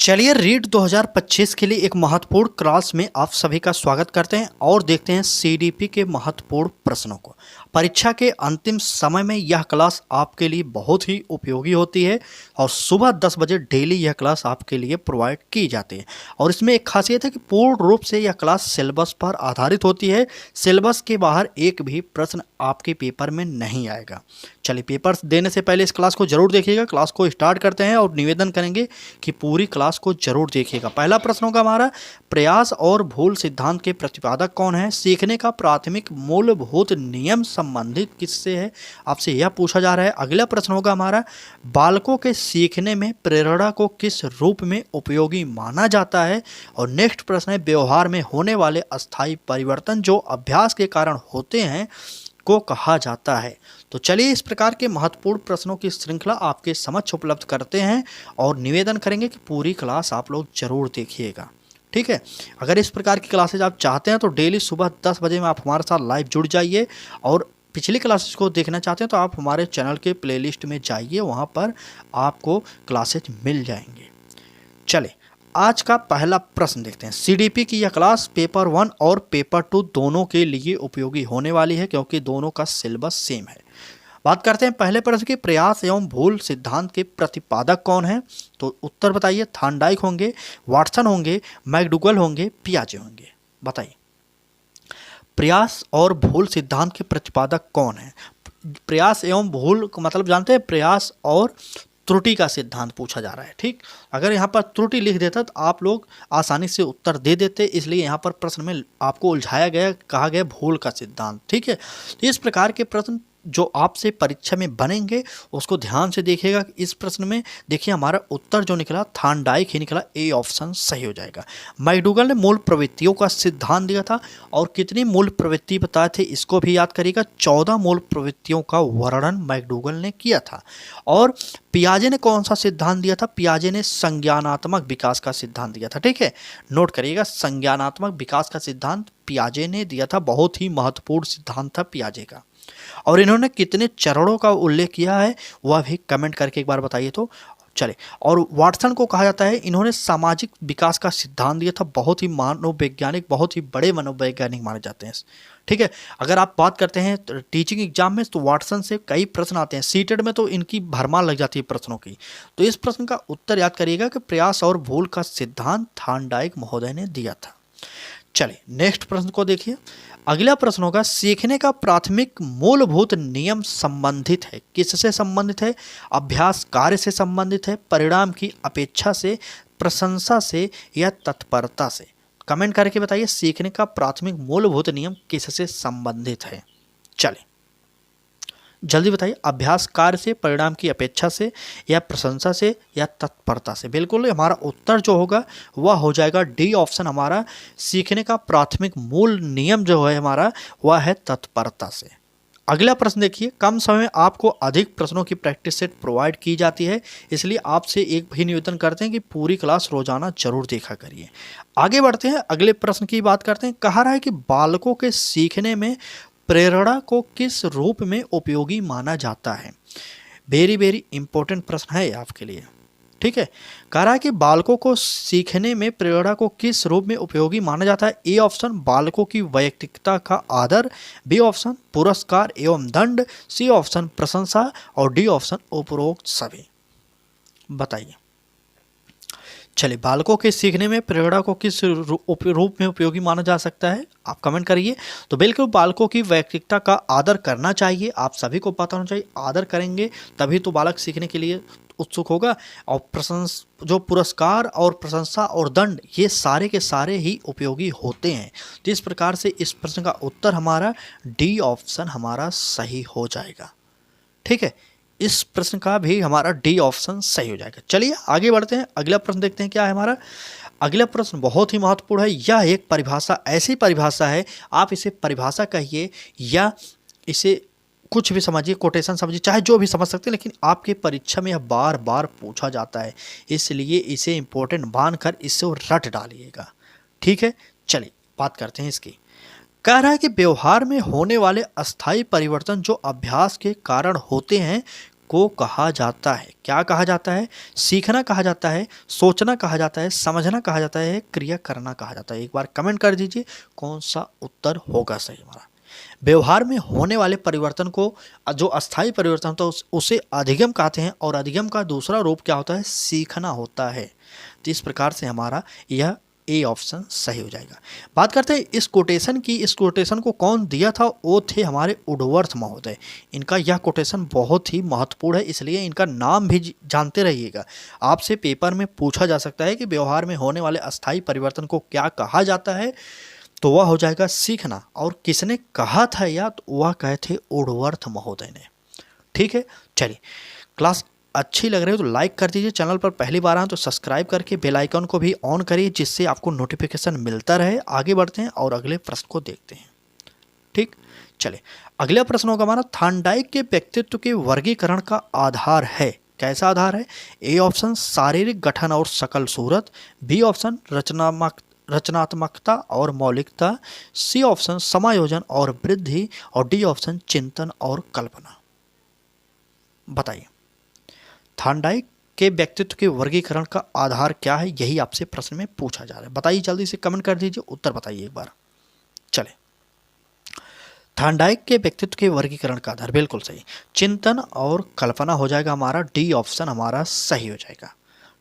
चलिए रीट 2025 के लिए एक महत्वपूर्ण क्लास में आप सभी का स्वागत करते हैं और देखते हैं सीडीपी के महत्वपूर्ण प्रश्नों को। परीक्षा के अंतिम समय में यह क्लास आपके लिए बहुत ही उपयोगी होती है और सुबह 10 बजे डेली यह क्लास आपके लिए प्रोवाइड की जाती है। और इसमें एक खासियत है कि पूर्ण रूप से यह क्लास सिलेबस पर आधारित होती है। सिलेबस के बाहर एक भी प्रश्न आपके पेपर में नहीं आएगा। चलिए पेपर देने से पहले इस क्लास को जरूर देखिएगा। क्लास को स्टार्ट करते हैं और निवेदन करेंगे कि पूरी क्लास को जरूर देखिएगा। पहला प्रश्न होगा हमारा, प्रयास और भूल सिद्धांत के प्रतिपादक कौन है? सीखने का प्राथमिक मूलभूत नियम संबंधित किससे है? आपसे यह पूछा जा रहा है। अगला प्रश्न होगा हमारा, बालकों के सीखने में प्रेरणा को किस रूप में उपयोगी माना जाता है? और नेक्स्ट प्रश्न है, व्यवहार में होने वाले अस्थायी परिवर्तन जो अभ्यास के कारण होते हैं को कहा जाता है। तो चलिए इस प्रकार के महत्वपूर्ण प्रश्नों की श्रृंखला आपके समक्ष उपलब्ध करते हैं और निवेदन करेंगे कि पूरी क्लास आप लोग जरूर देखिएगा। ठीक है, अगर इस प्रकार की क्लासेज आप चाहते हैं तो डेली सुबह 10 बजे में आप हमारे साथ लाइव जुड़ जाइए। और पिछली क्लासेज को देखना चाहते हैं तो आप हमारे चैनल के प्लेलिस्ट में जाइए, वहाँ पर आपको क्लासेज मिल जाएंगे। चले आज का पहला प्रश्न देखते हैं। सीडीपी की यह क्लास पेपर 1 और पेपर 2 दोनों के लिए उपयोगी होने वाली है क्योंकि दोनों का सिलेबस सेम है। बात करते हैं पहले प्रश्न की, प्रयास एवं भूल सिद्धांत के प्रतिपादक कौन है? तो उत्तर बताइए। थॉर्नडाइक होंगे, वाटसन होंगे, मैकडूगल होंगे, पियाजे होंगे। बताइए प्रयास और भूल सिद्धांत के प्रतिपादक कौन है? प्रयास एवं भूल मतलब जानते हैं, प्रयास और त्रुटि का सिद्धांत पूछा जा रहा है। ठीक, अगर यहाँ पर त्रुटि लिख देता तो आप लोग आसानी से उत्तर दे देते, इसलिए यहाँ पर प्रश्न में आपको उलझाया गया, कहा गया भूल का सिद्धांत। ठीक है, तो इस प्रकार के प्रश्न जो आपसे परीक्षा में बनेंगे उसको ध्यान से देखिएगा। इस प्रश्न में देखिए हमारा उत्तर जो निकला थॉर्नडाइक ही निकला, ए ऑप्शन सही हो जाएगा। मैकडूगल ने मूल प्रवृत्तियों का सिद्धांत दिया था और कितनी मूल प्रवृत्ति बताए थे इसको भी याद करिएगा। 14 मूल प्रवृत्तियों का वर्णन मैकडूगल ने किया था। और पियाजे ने कौन सा सिद्धांत दिया था? पियाजे ने संज्ञानात्मक विकास का सिद्धांत दिया था। ठीक है, नोट करिएगा, संज्ञानात्मक विकास का सिद्धांत पियाजे ने दिया था। बहुत ही महत्वपूर्ण सिद्धांत था पियाजे का। और इन्होंने कितने चरणों का उल्लेख किया है वह भी कमेंट करके एक बार बताइए तो। चले, और वाटसन को कहा जाता है, इन्होंने सामाजिक विकास का सिद्धांत दिया था। बहुत ही मनोवैज्ञानिक, बहुत ही बड़े मनोवैज्ञानिक माने जाते हैं। ठीक है, अगर आप बात करते हैं टीचिंग एग्जाम में तो वाटसन से कई प्रश्न आते हैं। सीटेड में तो इनकी भरमार लग जाती है प्रश्नों की। तो इस प्रश्न का उत्तर याद करिएगा कि प्रयास और भूल का सिद्धांत थॉर्नडाइक महोदय ने दिया था। चलिए नेक्स्ट प्रश्न को देखिए। अगला प्रश्न होगा, सीखने का प्राथमिक मूलभूत नियम संबंधित है, किससे संबंधित है? अभ्यास कार्य से संबंधित है, परिणाम की अपेक्षा से, प्रशंसा से या तत्परता से? कमेंट करके बताइए सीखने का प्राथमिक मूलभूत नियम किससे संबंधित है। चलिए जल्दी बताइए, अभ्यास कार्य से, परिणाम की अपेक्षा से या प्रशंसा से या तत्परता से? बिल्कुल हमारा उत्तर जो होगा वह हो जाएगा डी ऑप्शन। हमारा सीखने का प्राथमिक मूल नियम जो है हमारा वह है तत्परता से। अगला प्रश्न देखिए, कम समय में आपको अधिक प्रश्नों की प्रैक्टिस सेट प्रोवाइड की जाती है, इसलिए आपसे एक भी निवेदन करते हैं कि पूरी क्लास रोजाना जरूर देखा करिए। आगे बढ़ते हैं, अगले प्रश्न की बात करते हैं। कहा रहा है कि बालकों के सीखने में प्रेरणा को किस रूप में उपयोगी माना जाता है? वेरी वेरी इंपॉर्टेंट प्रश्न है आपके लिए। ठीक है, कह रहा है कि बालकों को सीखने में प्रेरणा को किस रूप में उपयोगी माना जाता है? ए ऑप्शन बालकों की वैयक्तिकता का आदर, बी ऑप्शन पुरस्कार एवं दंड, सी ऑप्शन प्रशंसा और डी ऑप्शन उपरोक्त सभी। बताइए। चलिए, बालकों के सीखने में प्रेरणा को किस रूप में उपयोगी माना जा सकता है? आप कमेंट करिए। तो बिल्कुल बालकों की वैयक्तिकता का आदर करना चाहिए। आप सभी को पता होना चाहिए, आदर करेंगे तभी तो बालक सीखने के लिए उत्सुक होगा। और जो पुरस्कार और प्रशंसा और दंड ये सारे के सारे ही उपयोगी होते हैं। तो इस प्रकार से इस प्रश्न का उत्तर हमारा डी ऑप्शन हमारा सही हो जाएगा। ठीक है, इस प्रश्न का भी हमारा डी ऑप्शन सही हो जाएगा। चलिए आगे बढ़ते हैं, अगला प्रश्न देखते हैं क्या है हमारा। अगला प्रश्न बहुत ही महत्वपूर्ण है। यह एक परिभाषा, ऐसी परिभाषा है, आप इसे परिभाषा कहिए या इसे कुछ भी समझिए, कोटेशन समझिए, चाहे जो भी समझ सकते हैं, लेकिन आपके परीक्षा में यह बार बार पूछा जाता है, इसलिए इसे इंपॉर्टेंट मानकर इसे रट डालिएगा। ठीक है, चलिए बात करते हैं इसकी। कह रहा है कि व्यवहार में होने वाले अस्थायी परिवर्तन जो अभ्यास के कारण होते हैं को कहा जाता है? क्या कहा जाता है? सीखना कहा जाता है, सोचना कहा जाता है, समझना कहा जाता है, क्रिया करना कहा जाता है? एक बार कमेंट कर दीजिए कौन सा उत्तर होगा सही हमारा। व्यवहार में होने वाले परिवर्तन को, जो अस्थायी परिवर्तन होता है उसे अधिगम कहते हैं, और अधिगम का दूसरा रूप क्या होता है? सीखना होता है। तो इस प्रकार से हमारा यह ए ऑप्शन सही हो जाएगा। बात करते हैं इस कोटेशन की। इस कोटेशन को कौन दिया था? वो थे हमारे वुडवर्थ महोदय। इनका यह कोटेशन बहुत ही महत्वपूर्ण है, इसलिए इनका नाम भी जानते रहिएगा। आपसे पेपर में पूछा जा सकता है कि व्यवहार में होने वाले अस्थायी परिवर्तन को क्या कहा जाता है, तो वह हो जाएगा सीखना। और किसने कहा था या? तो वह कहे थे वुडवर्थ महोदय ने। ठीक है, चलिए क्लास अच्छी लग रही हो तो लाइक कर दीजिए। चैनल पर पहली बार आए तो सब्सक्राइब करके बेल आइकन को भी ऑन करिए, जिससे आपको नोटिफिकेशन मिलता रहे। आगे बढ़ते हैं और अगले प्रश्न को देखते हैं। ठीक, चलिए अगला प्रश्न होगा हमारा, थार्नडाइक के व्यक्तित्व के वर्गीकरण का आधार है। कैसा आधार है? ए ऑप्शन शारीरिक गठन और शकल सूरत, बी ऑप्शन रचनात्मकता और मौलिकता, सी ऑप्शन समायोजन और वृद्धि, और डी ऑप्शन चिंतन और कल्पना। बताइए थार्नडाइक के व्यक्तित्व के वर्गीकरण का आधार क्या है? यही आपसे प्रश्न में पूछा जा रहा है। बताइए, जल्दी से कमेंट कर दीजिए, उत्तर बताइए एक बार। चले, थार्नडाइक के व्यक्तित्व के वर्गीकरण का आधार बिल्कुल सही, चिंतन और कल्पना हो जाएगा हमारा। डी ऑप्शन हमारा सही हो जाएगा।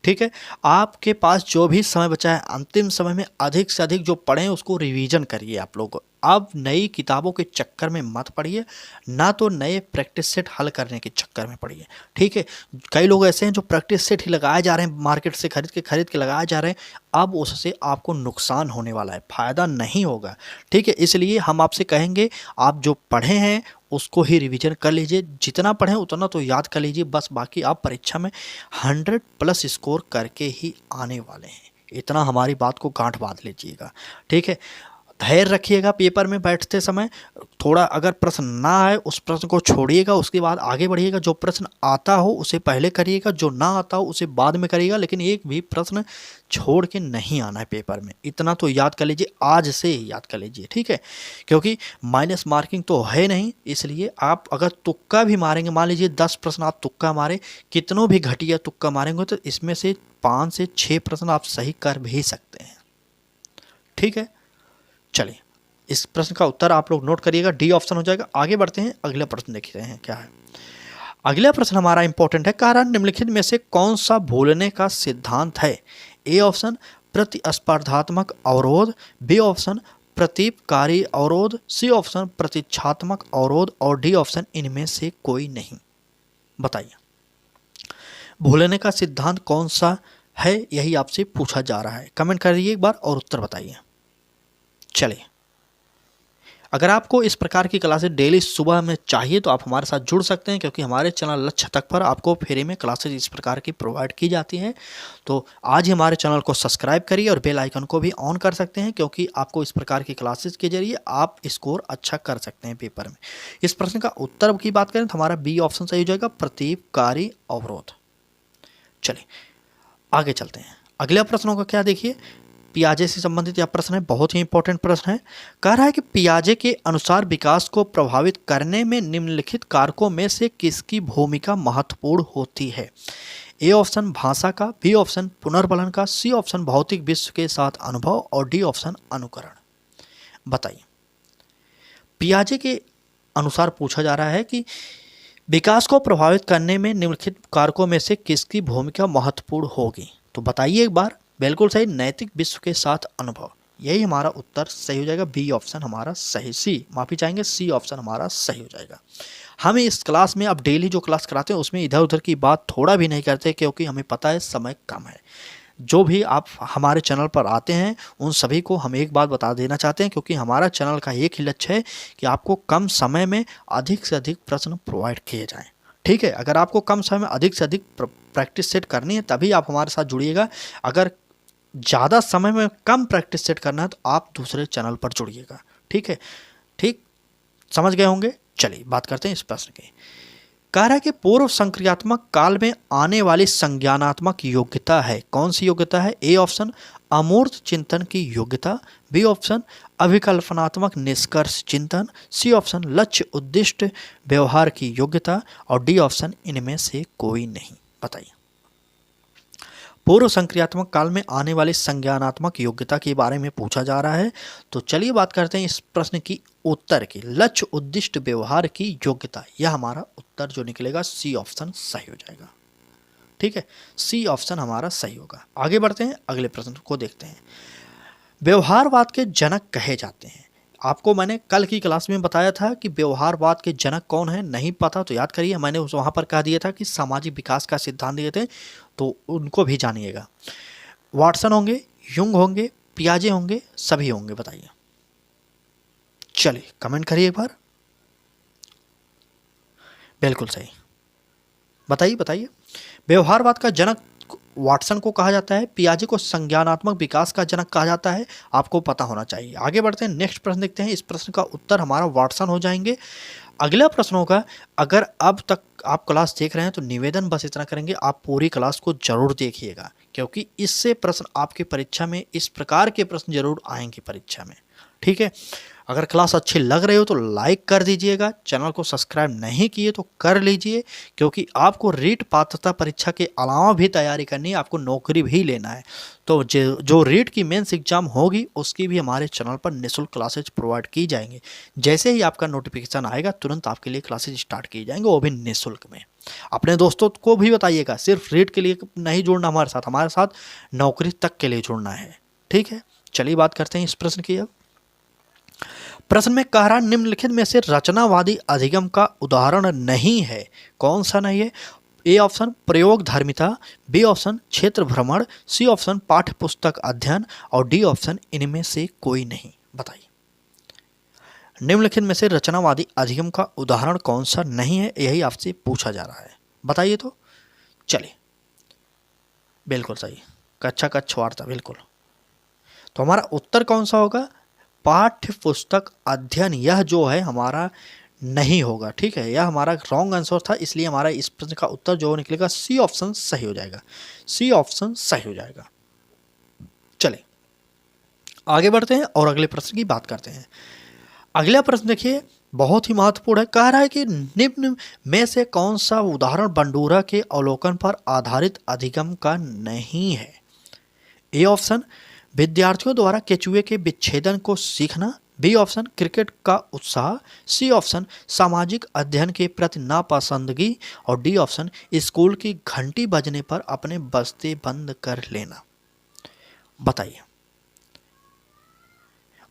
ठीक है, आपके पास जो भी समय बचा है, अंतिम समय में अधिक से अधिक जो पढ़ें उसको रिवीजन करिए आप लोग। अब नई किताबों के चक्कर में मत पढ़िए, ना तो नए प्रैक्टिस सेट हल करने के चक्कर में पढ़िए। ठीक है, कई लोग ऐसे हैं जो प्रैक्टिस सेट ही लगाए जा रहे हैं, मार्केट से खरीद के लगाए जा रहे हैं। अब उससे आपको नुकसान होने वाला है, फ़ायदा नहीं होगा। ठीक है, इसलिए हम आपसे कहेंगे आप जो पढ़े हैं उसको ही रिवीजन कर लीजिए। जितना पढ़ें उतना तो याद कर लीजिए बस, बाकी आप परीक्षा में 100+ स्कोर करके ही आने वाले हैं। इतना हमारी बात को गांठ बांध लीजिएगा। ठीक है, धैर्य रखिएगा। पेपर में बैठते समय थोड़ा अगर प्रश्न ना आए उस प्रश्न को छोड़िएगा, उसके बाद आगे बढ़िएगा। जो प्रश्न आता हो उसे पहले करिएगा, जो ना आता हो उसे बाद में करिएगा, लेकिन एक भी प्रश्न छोड़ के नहीं आना है पेपर में। इतना तो याद कर लीजिए, आज से ही याद कर लीजिए। ठीक है, क्योंकि माइनस मार्किंग तो है नहीं, इसलिए आप अगर तुक्का भी मारेंगे, मान लीजिए 10 प्रश्न आप तुक्का मारे, कितनों भी घटिया तुक्का मारेंगे तो इसमें से 5 से 6 प्रश्न आप सही कर भी सकते हैं। ठीक है, चलिए इस प्रश्न का उत्तर आप लोग नोट करिएगा, डी ऑप्शन हो जाएगा। आगे बढ़ते हैं, अगला प्रश्न देख रहे हैं क्या है। अगला प्रश्न हमारा इंपॉर्टेंट है, कारण निम्नलिखित में से कौन सा भूलने का सिद्धांत है? ए ऑप्शन प्रतिस्पर्धात्मक अवरोध, बी ऑप्शन प्रतीपकारी अवरोध, सी ऑप्शन प्रतीक्षात्मक अवरोध, और डी ऑप्शन इनमें से कोई नहीं। बताइए भूलने का सिद्धांत कौन सा है, यही आपसे पूछा जा रहा है। कमेंट करिए एक बार और उत्तर बताइए। चलिए, अगर आपको इस प्रकार की क्लासेस डेली सुबह में चाहिए तो आप हमारे साथ जुड़ सकते हैं, क्योंकि हमारे चैनल लक्ष्य तक पर आपको फ्री में क्लासेस इस प्रकार की प्रोवाइड की जाती हैं। तो आज ही हमारे चैनल को सब्सक्राइब करिए और बेल आइकन को भी ऑन कर सकते हैं, क्योंकि आपको इस प्रकार की क्लासेस के जरिए आप स्कोर अच्छा कर सकते हैं पेपर में। इस प्रश्न का उत्तर की बात करें तो हमारा बी ऑप्शन सही हो जाएगा, प्रतीपकारी अवरोध। चलिए आगे चलते हैं, अगले प्रश्नों का क्या देखिए। पियाजे से संबंधित यह प्रश्न है, बहुत ही इंपॉर्टेंट प्रश्न है। कह रहा है कि पियाजे के अनुसार विकास को प्रभावित करने में निम्नलिखित कारकों में से किसकी भूमिका महत्वपूर्ण होती है? ए ऑप्शन भाषा का, बी ऑप्शन पुनर्बलन का, सी ऑप्शन भौतिक विश्व के साथ अनुभव, और डी ऑप्शन अनुकरण। बताइए पियाजे के अनुसार पूछा जा रहा है कि विकास को प्रभावित करने में निम्नलिखित कारकों में से किसकी भूमिका महत्वपूर्ण होगी? तो बताइए एक बार। बिल्कुल सही, नैतिक विश्व के साथ अनुभव। यही हमारा उत्तर सही हो जाएगा, बी ऑप्शन हमारा सही, सी ऑप्शन हमारा सही हो जाएगा। हम इस क्लास में अब डेली जो क्लास कराते हैं उसमें इधर उधर की बात थोड़ा भी नहीं करते, क्योंकि हमें पता है समय कम है। जो भी आप हमारे चैनल पर आते हैं उन सभी को हम एक बात बता देना चाहते हैं, क्योंकि हमारा चैनल का एक ही लक्ष्य है कि आपको कम समय में अधिक से अधिक प्रश्न प्रोवाइड किए जाएं। ठीक है, अगर आपको कम समय में अधिक से अधिक प्रैक्टिस सेट करनी है तभी आप हमारे साथ जुड़िएगा। अगर ज़्यादा समय में कम प्रैक्टिस सेट करना है तो आप दूसरे चैनल पर जुड़िएगा। ठीक है, ठीक समझ गए होंगे। चलिए बात करते हैं इस प्रश्न की। कह रहा है कि पूर्व संक्रियात्मक काल में आने वाली संज्ञानात्मक योग्यता है। कौन सी योग्यता है? ए ऑप्शन अमूर्त चिंतन की योग्यता, बी ऑप्शन अभिकल्पनात्मक निष्कर्ष चिंतन, सी ऑप्शन लक्ष्य उद्दिष्ट व्यवहार की योग्यता और डी ऑप्शन इनमें से कोई नहीं। बताइए। पूर्व संक्रियात्मक काल में आने वाली संज्ञानात्मक योग्यता के बारे में पूछा जा रहा है। तो चलिए बात करते हैं इस प्रश्न की उत्तर की। लक्ष्य उद्दिष्ट व्यवहार की योग्यता, यह हमारा उत्तर जो निकलेगा सी ऑप्शन सही हो जाएगा। ठीक है, सी ऑप्शन हमारा सही होगा। आगे बढ़ते हैं, अगले प्रश्न को देखते हैं। व्यवहारवाद के जनक कहे जाते हैं। आपको मैंने कल की क्लास में बताया था कि व्यवहारवाद के जनक कौन है, नहीं पता तो याद करिए, मैंने वहाँ पर कह दिया था कि सामाजिक विकास का सिद्धांत दिए थे, तो उनको भी जानिएगा। वाटसन होंगे, युंग होंगे, पियाजे होंगे, सभी होंगे। बताइए, चलिए कमेंट करिए एक बार। बिल्कुल सही, बताइए बताइए। व्यवहारवाद का जनक वाटसन को कहा जाता है, पियाजे को संज्ञानात्मक विकास का जनक कहा जाता है। आपको पता होना चाहिए। आगे बढ़ते हैं, नेक्स्ट प्रश्न देखते हैं। इस प्रश्न का उत्तर हमारा वाटसन हो जाएंगे। अगला प्रश्न होगा, अगर अब तक आप क्लास देख रहे हैं तो निवेदन बस इतना करेंगे, आप पूरी क्लास को जरूर देखिएगा, क्योंकि इससे प्रश्न आपके परीक्षा में, इस प्रकार के प्रश्न जरूर आएंगे परीक्षा में। ठीक है, अगर क्लास अच्छी लग रही हो तो लाइक कर दीजिएगा, चैनल को सब्सक्राइब नहीं किए तो कर लीजिए, क्योंकि आपको रीट पात्रता परीक्षा के अलावा भी तैयारी करनी है, आपको नौकरी भी लेना है। तो जो रीट की मेंस एग्जाम होगी उसकी भी हमारे चैनल पर निःशुल्क क्लासेज प्रोवाइड की जाएंगी। जैसे ही आपका नोटिफिकेशन आएगा तुरंत आपके लिए क्लासेज स्टार्ट किए जाएंगे, वो भी निःशुल्क में। अपने दोस्तों को भी बताइएगा, सिर्फ रीट के लिए नहीं जुड़ना हमारे साथ नौकरी तक के लिए जुड़ना है। ठीक है, चलिए बात करते हैं इस प्रश्न की। अब प्रश्न में कह रहा, निम्नलिखित में से रचनावादी अधिगम का उदाहरण नहीं है। कौन सा नहीं है? ए ऑप्शन प्रयोग धर्मिता, बी ऑप्शन क्षेत्र भ्रमण, सी ऑप्शन पाठ्य पुस्तक अध्ययन और डी ऑप्शन इनमें से कोई नहीं। बताइए, निम्नलिखित में से रचनावादी अधिगम का उदाहरण कौन सा नहीं है, यही आपसे पूछा जा रहा है। बताइए तो। चलिए, बिल्कुल सही, कक्षा कच्छ वार्ता, बिल्कुल। तो हमारा उत्तर कौन सा होगा? पाठ्य पुस्तक अध्ययन, यह जो है हमारा नहीं होगा। ठीक है, यह हमारा रॉन्ग आंसर था, इसलिए हमारा इस प्रश्न का उत्तर जो निकलेगा सी ऑप्शन सही हो जाएगा। सी ऑप्शन सही हो जाएगा। चलिए आगे बढ़ते हैं और अगले प्रश्न की बात करते हैं। अगला प्रश्न देखिए, बहुत ही महत्वपूर्ण है। कह रहा है कि निम्न में से कौन सा उदाहरण बंडूरा के अवलोकन पर आधारित अधिगम का नहीं है? ए ऑप्शन विद्यार्थियों द्वारा केचुए के विच्छेदन को सीखना, बी ऑप्शन क्रिकेट का उत्साह, सी ऑप्शन सामाजिक अध्ययन के प्रति नापसंदगी और डी ऑप्शन स्कूल की घंटी बजने पर अपने बस्ते बंद कर लेना। बताइए,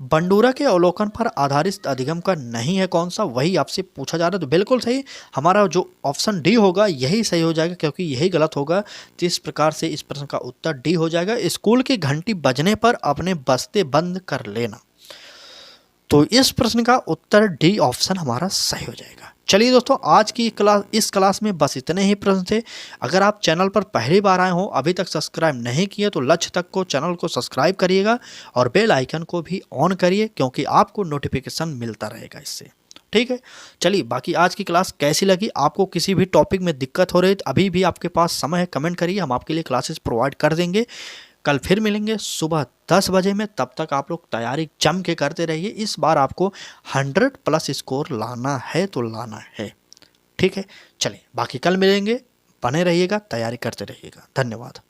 बंडूरा के अवलोकन पर आधारित अधिगम का नहीं है कौन सा, वही आपसे पूछा जा रहा है। तो बिल्कुल सही, हमारा जो ऑप्शन डी होगा यही सही हो जाएगा, क्योंकि यही गलत होगा। तो इस प्रकार से इस प्रश्न का उत्तर डी हो जाएगा, स्कूल की घंटी बजने पर अपने बस्ते बंद कर लेना। तो इस प्रश्न का उत्तर डी ऑप्शन हमारा सही हो जाएगा। चलिए दोस्तों, आज की इस क्लास में बस इतने ही प्रश्न थे। अगर आप चैनल पर पहली बार आए हो, अभी तक सब्सक्राइब नहीं किए, तो लक्ष्य तक को चैनल को सब्सक्राइब करिएगा और बेल आइकन को भी ऑन करिए, क्योंकि आपको नोटिफिकेशन मिलता रहेगा इससे। ठीक है, चलिए बाकी आज की क्लास कैसी लगी, आपको किसी भी टॉपिक में दिक्कत हो रही तो अभी भी आपके पास समय है, कमेंट करिए, हम आपके लिए क्लासेस प्रोवाइड कर देंगे। कल फिर मिलेंगे सुबह 10 बजे में, तब तक आप लोग तैयारी जम के करते रहिए। इस बार आपको 100+ स्कोर लाना है तो लाना है। ठीक है, चलिए बाकी कल मिलेंगे, बने रहिएगा, तैयारी करते रहिएगा। धन्यवाद।